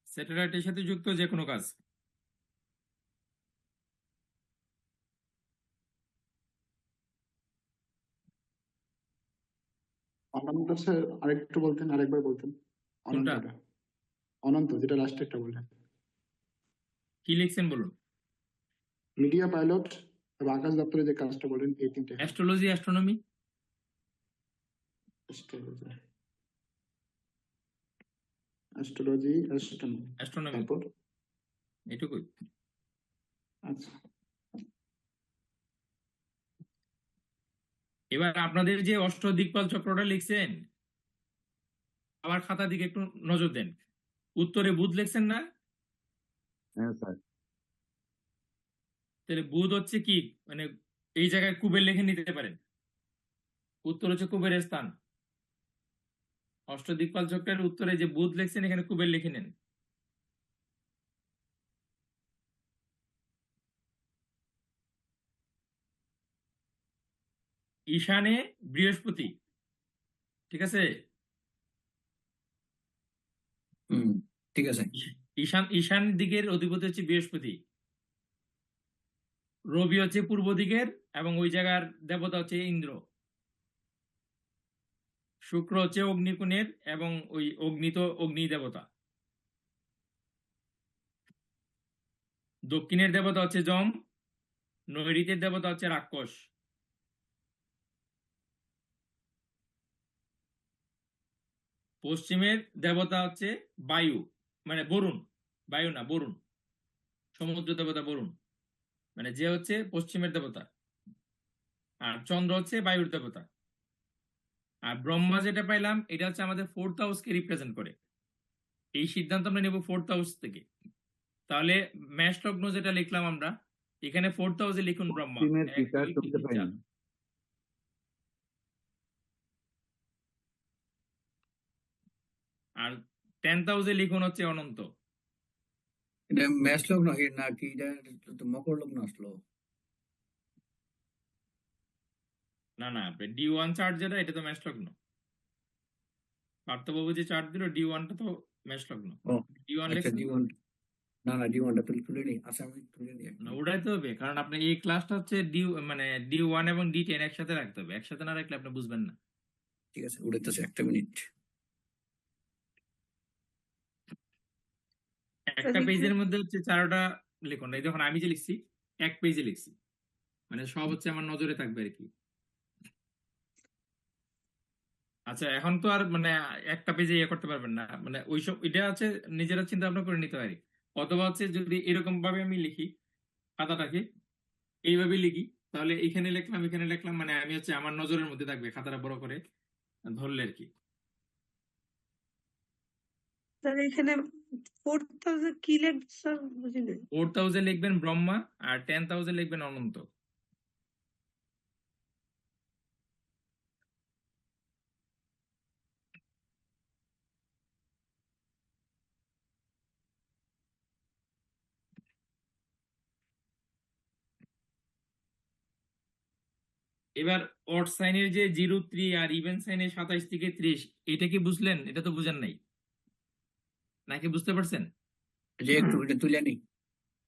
স্যাটেলাইটের সাথে যুক্ত যে কোনো কাজ। অনন্ত স্যার আরেকটু বলতেন, আরেকবার বলতেন কোনটা? অনন্তটা, অনন্ত যেটা লাস্টে একটা বললেন। কি লিখছেন বলুন। মিডিয়া, পাইলট এবং আকাশ দপ্তরে যে কাজটা বললেন, এই তিনটে। Astrology, astronomy, astrology, astronomy, astronomy, তারপর এটুকুই। আচ্ছা এবার আপনাদের যে অষ্টদিকপাল চক্রটা লিখছেন, আমার খাতা দিকে একটু নজর দেন। উত্তরে বুধ লিখছেন না? হ্যাঁ স্যার। তাহলে বুধ হচ্ছে কি, মানে এই জায়গায় কুবের লিখে নিতে পারেন। উত্তর হচ্ছে কুবেরের স্থান। অষ্টদিকপাল চক্রের উত্তরে যে বুধ লিখছেন, এখানে কুবের লিখে নেন। ঈশানে বৃহস্পতি, ঠিক আছে? ঠিক আছে। ঈশান দিকের অধিপতি হচ্ছে বৃহস্পতি। রবি হচ্ছে পূর্ব দিকের এবং ওই জায়গার দেবতা হচ্ছে ইন্দ্র। শুক্র হচ্ছে অগ্নিকোণের এবং ওই অগ্নি দেবতা। দক্ষিণের দেবতা হচ্ছে যম, নৈঋত্যের দেবতা হচ্ছে রাক্ষস। পশ্চিমের দেবতা হচ্ছে বায়ু, মানে বরুণ। বায়ু না, বরুণ, সমুদ্র দেবতা বরুণ, মানে যে হচ্ছে পশ্চিমের দেবতা। আর চন্দ্র হচ্ছে বায়ুর দেবতা। আর ব্রহ্মা যেটা পাইলাম, এটা হচ্ছে আমাদের 4th হাউসকে রিপ্রেজেন্ট করে। এই সিদ্ধান্ত আমরা নেব 4th হাউস থেকে। তাহলে মেষ লগ্ন যেটা লিখলাম আমরা, এখানে 4th হাউসে লিখুন ব্রহ্মা। পশ্চিমের 1 দিকটা 2 শুনতে 3 পাই 4। না। আর 10th হাউসে লিখুন হচ্ছে অনন্ত। এটা ম্যাচ লগ্ন নাকি এটা তো মকর লগ্ন আসলো? না না, D1 চার্ট যেটা, এটা তো মেষ লগ্ন। পার্থবাবু যে চার্ট দিল D1টা তো মেষ লগ্ন। ও D1 আচ্ছা, লিখছেন? D1। না না, D1টা তুলে নি। আচ্ছা, আমি তুলে নিই। না, ওটাইতে হবে, কারণ আপনি এই ক্লাসটা হচ্ছে মানে D1 এবং D10 একসাথে রাখতে হবে। একসাথে না রাখলে আপনি বুঝবেন না। ঠিক আছে, উড়াইতেছে, একটা মিনিট। একটা পেজের মধ্যে হচ্ছে 4টা লিখুন। এই যখন আমি যে লিখছি, এক পেজে লিখছি, মানে সব হচ্ছে আমার নজরে থাকবে আর কি। আচ্ছা, এখন তো আর মানে একটা পেজে ইয়ে করতে পারবেন না, মানে ওইসব এটা আছে, নিজেরা চিন্তা ভাবনা করে নিতে পারি। অথবা হচ্ছে যদি এরকম ভাবে আমি লিখি খাতাটাকে, এইভাবে লিখি, তাহলে এখানে লিখলাম, এখানে লিখলাম, মানে আমি হচ্ছে আমার নজরের মধ্যে থাকবে, খাতাটা বড় করে ধরলে আর কি। স্যার এখানে 4,000 কি লিখবে স্যার, বুঝিনি। 4th হাউসে লিখবেন ব্রহ্মা, আর 10th হাউসে লিখবেন অনন্ত। এবার অড সাইনের যে 0 3 আর ইভেন সাইনের 27 থেকে 30, এটা কি বুঝলেন? এটা তো বুঝেন নাই, নাকি বুঝতে পারছেন? যে একটু এটা তুলে নি।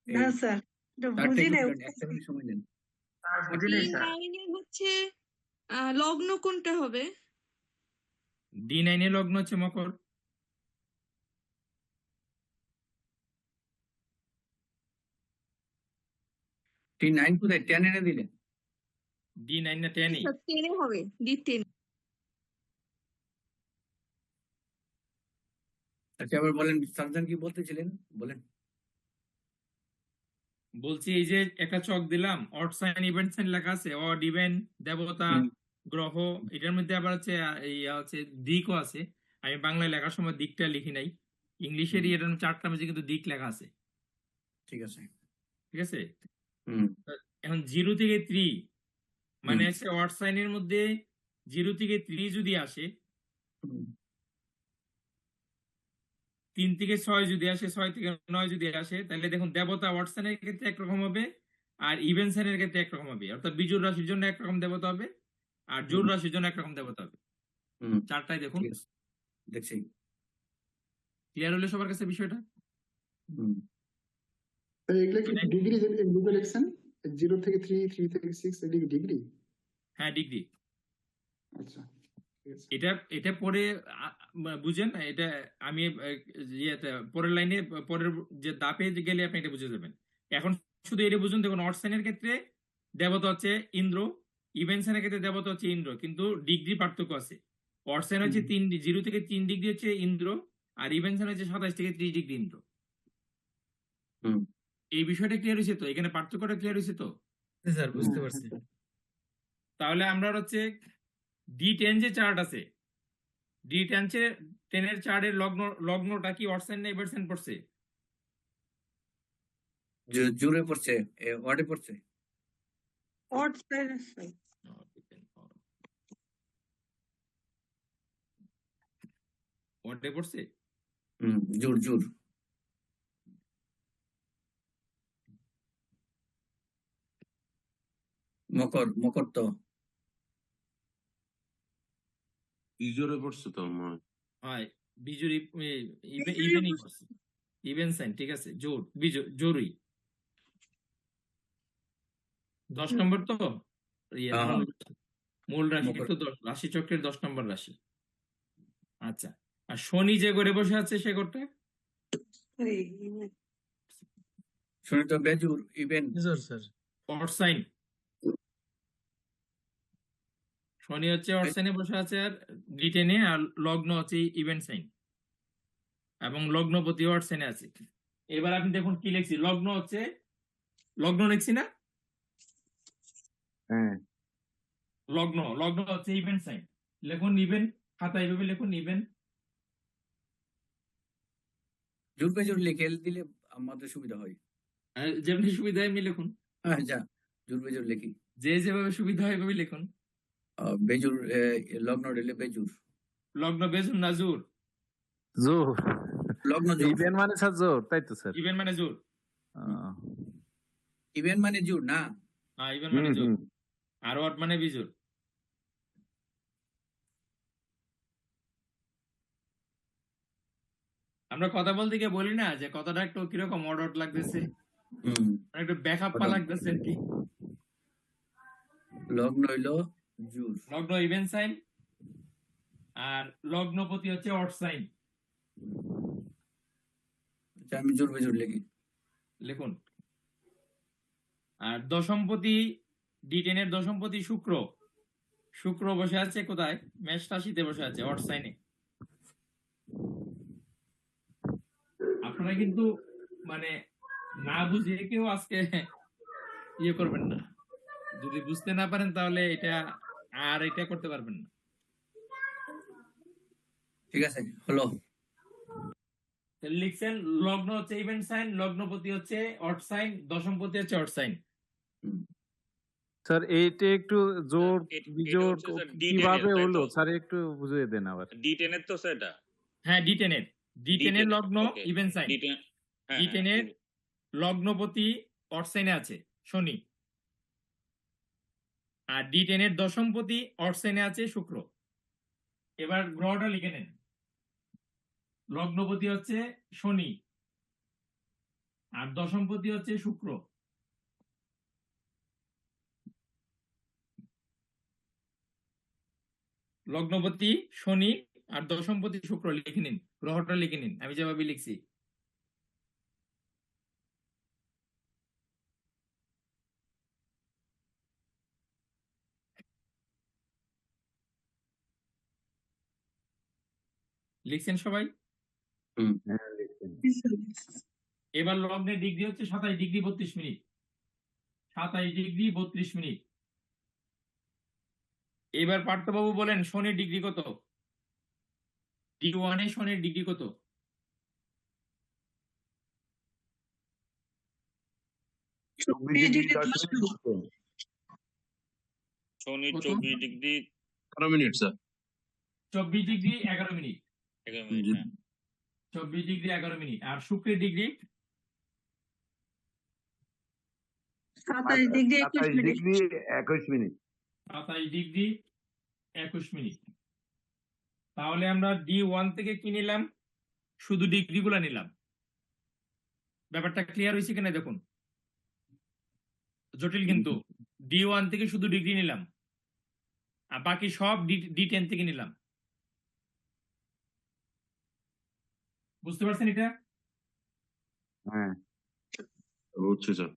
না স্যার, এটা বুঝি নাই। একটা মিনিট সময় দেন। হচ্ছে লগ্ন কোনটা হবে? D9 এ লগ্ন হচ্ছে মকর। T9 কোথায়? 10 এনে দিলেন? D9 না 10 ই? 10 হবে, D10। আচ্ছা, আবার বলেন, সার্জন কি বলতেছিলেন, বলেন। বলছি এই যে একটা চক দিলাম, অড সাইন ইভেন্ট সাইন লেখা আছে, অড ইভেন্ট দেবতা গ্রহ, এটার মধ্যে আবার হচ্ছে হচ্ছে দিকও আছে। আমি বাংলায় লেখার সময় দিকটা লিখি নাই, ইংলিশের এর 4টা মাঝে কিন্তু দিক লেখা আছে। ঠিক আছে। ঠিক আছে। এখন 0 থেকে 3, মানে হচ্ছে অড সাইনের মধ্যে 0 থেকে 3 যদি আসে, 3 থেকে 6 যদি আসে, 6 থেকে 9 যদি আসে, তাহলে দেখুন দেবতা অড সাইনের ক্ষেত্রে একরকম হবে, আর ইভেন সাইনের ক্ষেত্রে একরকম হবে। অর্থাৎ বিজুর রাশির জন্য একরকম দেবতা হবে, আর জোর রাশির জন্য একরকম দেবতা হবে। 4টাই দেখুন। দেখছি। ক্লিয়ার হলো সবার কাছে বিষয়টা? এগুলো কি ডিগ্রি যেগুলো লিখছেন 0 থেকে 3 3 থেকে 6 এগুলো কি ডিগ্রি? হ্যাঁ, ডিগ্রি। আচ্ছা, এটা পরে বুঝেন, এটা আমি পরের লাইনে পরের যে দাপে গেলে আপনি এটা বুঝে যাবেন। এখন শুধু এটা বুঝুন, দেখুন অড সাইনের ক্ষেত্রে দেবতা হচ্ছে ইন্দ্র, ইভেন সাইনের ক্ষেত্রে দেবতা হচ্ছে ইন্দ্র, কিন্তু ডিগ্রি পার্থক্য আছে। অড সাইন হচ্ছে 0 থেকে 3 ডিগ্রি হচ্ছে ইন্দ্র, আর ইভেন সাইন হচ্ছে 27 থেকে 30 ডিগ্রি ইন্দ্র। এই বিষয়টা ক্লিয়ার হয়েছে তো? এখানে পার্থক্যটা ক্লিয়ার হয়েছে তো? স্যার বুঝতে পারছি। তাহলে আমরা হচ্ছে D10 যে চার্ট আছে, D10 এর চার্টের লগ্নটা কি অড সাইন না ইভেন সাইন পড়ছে? জোরে পড়ছে, ওয়ার্ডে পড়ছে। odd side আছে। ওয়াটে পড়ছে? জোর জোর। মকর তো ইজোরে পড়ছে তো আমার। হয় বিজুরি ইভেনই পড়ছে, ইভেন সাইন, ঠিক আছে। জোর জোরই 10 নম্বর তো মূল রাশি তো রাশি চক্রের 10 নম্বর রাশি। আচ্ছা, আর শনি যে ঘরে বসে আছে সে ঘরটা শনি তো বেজুর even sir. Odd sign. Shani হচ্ছে অড সাইনে বসে আছে আর D10 আর লগ্ন হচ্ছে ইভেন্ট সাইন এবং লগ্নপতি অড সাইনে আছে। এবার আপনি দেখুন কি লিখছি, লগ্ন লিখছি না? হ্যাঁ, লগ্ন হচ্ছে ইভেন্ট সাইন, লিখুন ইভেন, খাতা এইভাবে লিখুন ইভেন। জোর বেজুর লিখে দিলে আমাদের সুবিধা হয়। যেমনি সুবিধা এমনি লিখুন। হ্যাঁ, যা জোর বেজুর লিখি, যে যেভাবে সুবিধা হয় এভাবে লিখুন। বেজুর লগ্ন দিলে বেজুর, লগ্ন বেজুর না জোর? জোর। লগ্ন জোর। ইভেন মানে স্যার জোর, তাই তো স্যার? ইভেন মানে জোর। ইভেন মানে জোর না? হ্যাঁ, ইভেন মানে জোর আর অড মানে বিজোর। আমরা কথা বলতে গিয়ে বলি না যে কথাটা একটু কিরকম অড লাগতেছে, একটু ব্যাকআপ লাগতেছে আর কি। লগ্ন হইলো জোর, লগ্ন ইভেন সাইন আর লগ্নপতি হচ্ছে অড সাইন। আমি জোর বেজুর লিখি, লিখুন। আর দশমপতি D10 এর দশমপতি শুক্র বসে আছে কোথায়? মেষ রাশিতে বসে আছে অড সাইনে। আপনারা কিন্তু মানে না বুঝে কেউ আজকে ইয়ে করবেন না, যদি বুঝতে না পারেন তাহলে এটা করতে পারবেন না। ঠিক আছে, হলো। লিখছেন লগ্ন হচ্ছে ইভেন্ট সাইন, লগ্নপতি হচ্ছে অড সাইন, দশমপতি হচ্ছে অড সাইন। স্যার এইটা একটু জোর বিজোর হচ্ছে স্যার D10 কিভাবে এর, তাই হলো তো? স্যার একটু বুঝিয়ে দেন আবার। D10 এর তো সেটা। হ্যাঁ, D10 এর লগ্ন ওকে, ইভেন্ট সাইন। D10 হ্যাঁ D10 এর লগ্নপতি অড সাইনে আছে শনি, আর D10 এর দশমপতি অড সাইনে আছে শুক্র। এবার গ্রহটা লিখে নেন। লগ্নপতি হচ্ছে শনি আর দশমপতি হচ্ছে শুক্র। লগ্নপতি শনি আর দশমপতি শুক্র লিখে নিন, গ্রহটা লিখে নিন আমি যেভাবে লিখছি। লিখছেন সবাই? এবার লগ্নের ডিগ্রি হচ্ছে 27 ডিগ্রি 32 মিনিট। 27 degree 32 minute. এবার পার্থবাবু বলেন শনির ডিগ্রি কত? D1 এ শনির ডিগ্রি কত? শনি 24 degree 11 minute sir. 24 degree 11 minute. 11 minute, হ্যাঁ। 24 ডিগ্রি 11 মিনিট। আর শুক্রের degree 27 degree 21 minute. 21 minute. 27 degree 21 minute. তাহলে আমরা D1 থেকে কি নিলাম? শুধু ডিগ্রি গুলা নিলাম। ব্যাপারটা ক্লিয়ার হয়েছে কিনা দেখুন, জটিল কিন্তু। D1 থেকে শুধু ডিগ্রি নিলাম আর বাকি সব D10 থেকে নিলাম। বুঝতে পারছেন এটা? হ্যাঁ, বুঝছি স্যার।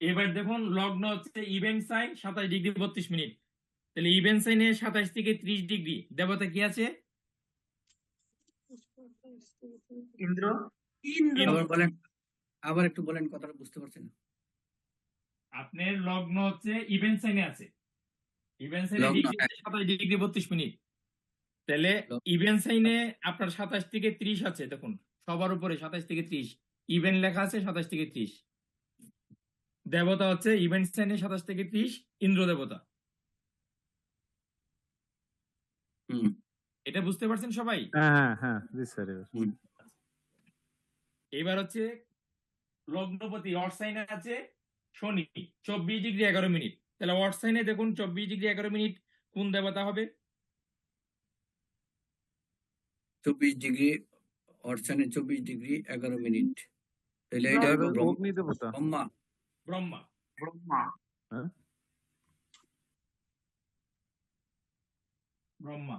এবার দেখুন লগ্ন হচ্ছে ইভেন্ট সাইন 27 ডিগ্রি 32 মিনিট। তাহলে ইভেন্ট সাইনে 27 থেকে 30 ডিগ্রি দেবতা কি আছে? ইন্দ্র। আবার একটু বলেন, কথাটা বুঝতে পারছেন না। আপনার লগ্ন হচ্ছে ইভেন্ট সাইনে আছে, ইভেন সাইনে লগ্ন ডিগ্রি 27°32'। তাহলে ইভেন সাইনে আপনার 27 থেকে 30 আছে, দেখুন সবার উপরে 27 থেকে 30 ইভেন লেখা আছে, 27 থেকে 30। দেবতা হচ্ছে ইভেন্ট সাইনে 27 থেকে 30 ইন্দ্র দেবতা। এটা বুঝতে পারছেন সবাই? হ্যাঁ হ্যাঁ হ্যাঁ জি স্যার। এবার হচ্ছে লগ্নপতি অড সাইনে আছে শনি 24°11'। তাহলে অড সাইনে দেখুন 24°11' কোন দেবতা হবে? 24 অর্চানে 24°11'। তাহলে এটা হবে অগ্নি দেবতা। ব্রহ্মা। ব্রহ্মা। হ্যাঁ ব্রহ্মা